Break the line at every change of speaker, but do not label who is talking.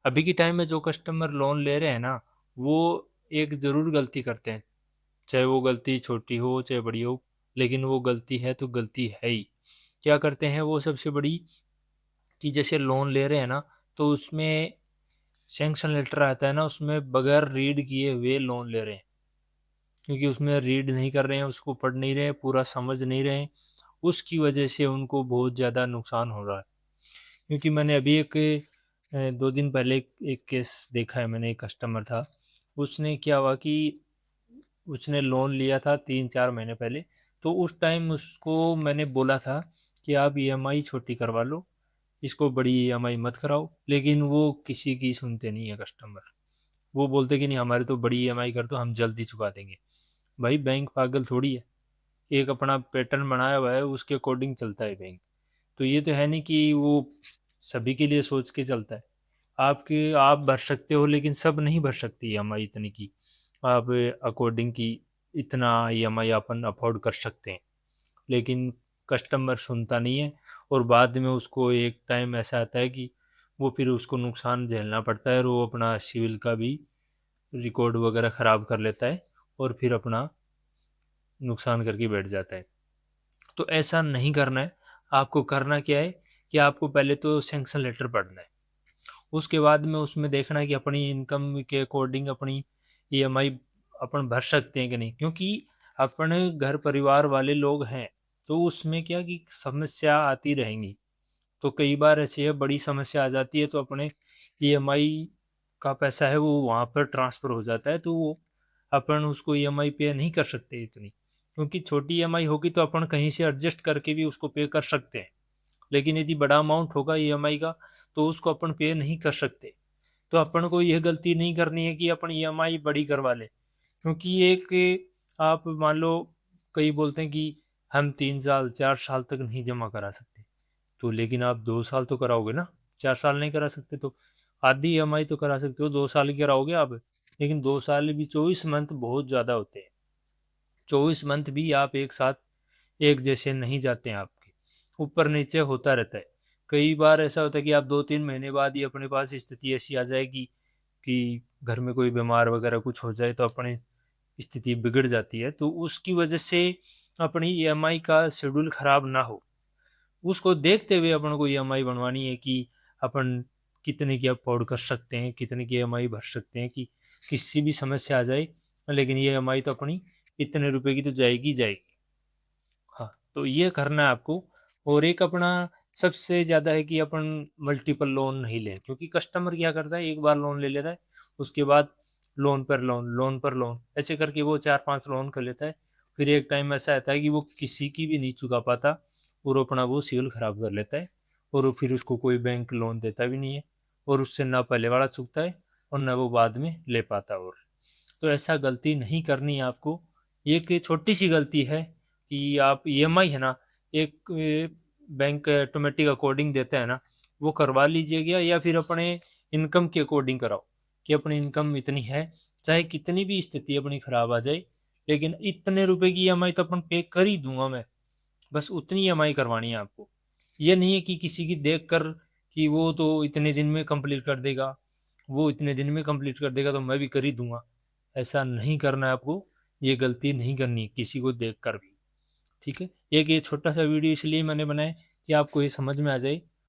अभी के टाइम में जो कस्टमर लोन ले रहे हैं ना, वो एक ज़रूर गलती करते हैं, चाहे वो गलती छोटी हो चाहे बड़ी हो, लेकिन वो गलती है तो गलती है ही। क्या करते हैं वो सबसे बड़ी, कि जैसे लोन ले रहे हैं ना, तो उसमें सैंक्शन लेटर आता है ना, उसमें बगैर रीड किए हुए लोन ले रहे हैं, क्योंकि उसमें रीड नहीं कर रहे हैं, उसको पढ़ नहीं रहे हैं, पूरा समझ नहीं रहे हैं, उसकी वजह से उनको बहुत ज़्यादा नुकसान हो रहा है। क्योंकि मैंने अभी एक 2 दिन पहले एक केस देखा है, मैंने एक कस्टमर था, उसने क्या हुआ कि उसने लोन लिया था 3-4 महीने पहले, तो उस टाइम उसको मैंने बोला था कि आप ईएमआई छोटी करवा लो, इसको बड़ी ईएमआई मत कराओ, लेकिन वो किसी की सुनते नहीं है कस्टमर। वो बोलते कि नहीं, हमारे तो बड़ी ईएमआई कर दो, हम जल्दी चुका देंगे। भाई बैंक पागल थोड़ी है, एक अपना पैटर्न बनाया हुआ है, उसके अकॉर्डिंग चलता है बैंक। तो ये तो है नहीं कि वो सभी के लिए सोच के चलता है। आपके आप भर सकते हो, लेकिन सब नहीं भर सकती ईएमआई इतनी की, आप अकॉर्डिंग की इतना ईएमआई अपन अफोर्ड कर सकते हैं, लेकिन कस्टमर सुनता नहीं है। और बाद में उसको एक टाइम ऐसा आता है कि वो फिर उसको नुकसान झेलना पड़ता है, और वो अपना सिविल का भी रिकॉर्ड वगैरह ख़राब कर लेता है, और फिर अपना नुकसान करके बैठ जाता है। तो ऐसा नहीं करना है। आपको करना क्या है कि आपको पहले तो सैंक्शन लेटर पढ़ना है, उसके बाद में उसमें देखना है कि अपनी इनकम के अकॉर्डिंग अपनी ईएमआई अपन भर सकते हैं कि नहीं, क्योंकि अपने घर परिवार वाले लोग हैं, तो उसमें क्या कि समस्या आती रहेंगी। तो कई बार ऐसी है, बड़ी समस्या आ जाती है, तो अपने ईएमआई का पैसा है वो वहाँ पर ट्रांसफ़र हो जाता है, तो वो अपन उसको ईएमआई पे नहीं कर सकते इतनी, क्योंकि छोटी ईएमआई होगी तो अपन कहीं से एडजस्ट करके भी उसको पे कर सकते हैं, लेकिन यदि बड़ा अमाउंट होगा ईएमआई का, तो उसको अपन पे नहीं कर सकते। तो अपन को यह गलती नहीं करनी है कि अपन ईएमआई बड़ी करवा लें, क्योंकि एक आप मान लो, कई बोलते हैं कि हम 3 साल 4 साल तक नहीं जमा करा सकते, तो लेकिन आप 2 साल तो कराओगे ना, 4 साल नहीं करा सकते तो आधी ईएमआई तो करा सकते हो, 2 साल की कराओगे आप। लेकिन 2 साल भी 24 मंथ बहुत ज़्यादा होते हैं, 24 मंथ भी आप एक साथ एक जैसे नहीं जाते हैं आपके, ऊपर नीचे होता रहता है। कई बार ऐसा होता है कि आप 2-3 महीने बाद ही अपने पास स्थिति ऐसी आ जाएगी कि घर में कोई बीमार वगैरह कुछ हो जाए, तो अपनी स्थिति बिगड़ जाती है, तो उसकी वजह से अपनी ईएमआई का शेड्यूल खराब ना हो, उसको देखते हुए अपन को ईएमआई बनवानी है कि अपन कितने की अफोर्ड कर सकते हैं, कितने की ईएमआई भर सकते हैं, कि किसी भी समस्या आ जाए, लेकिन ईएमआई तो अपनी इतने रुपए की तो जाएगी ही जाएगी। हाँ, तो ये करना है आपको। और एक अपना सबसे ज़्यादा है कि अपन मल्टीपल लोन नहीं लें, क्योंकि कस्टमर क्या करता है, एक बार लोन ले लेता है, उसके बाद लोन पर लोन, लोन पर लोन, ऐसे करके वो 4-5 लोन कर लेता है। फिर एक टाइम ऐसा आता है कि वो किसी की भी नहीं चुका पाता, और अपना वो सिविल खराब कर लेता है, और वो फिर उसको कोई बैंक लोन देता भी नहीं है, और उससे ना पहले वाला चुकता है और ना वो बाद में ले पाता। और तो ऐसा गलती नहीं करनी है आपको। एक छोटी सी गलती है कि आप ईएमआई है ना, एक बैंक ऑटोमेटिक अकॉर्डिंग देता है ना, वो करवा लीजिएगा, या फिर अपने इनकम के अकॉर्डिंग कराओ, कि अपनी इनकम इतनी है, चाहे कितनी भी स्थिति अपनी खराब आ जाए, लेकिन इतने रुपए की ईएमआई तो अपन पे कर ही दूंगा मैं, बस उतनी ईएमआई करवानी है आपको। ये नहीं है कि किसी की देख कर कि वो तो इतने दिन में कंप्लीट कर देगा, वो इतने दिन में कंप्लीट कर देगा तो मैं भी कर ही दूंगा, ऐसा नहीं करना है आपको। ये गलती नहीं करनी है किसी को देख कर भी। ठीक है, एक ये छोटा सा वीडियो इसलिए मैंने बनाया कि आपको ये समझ में आ जाए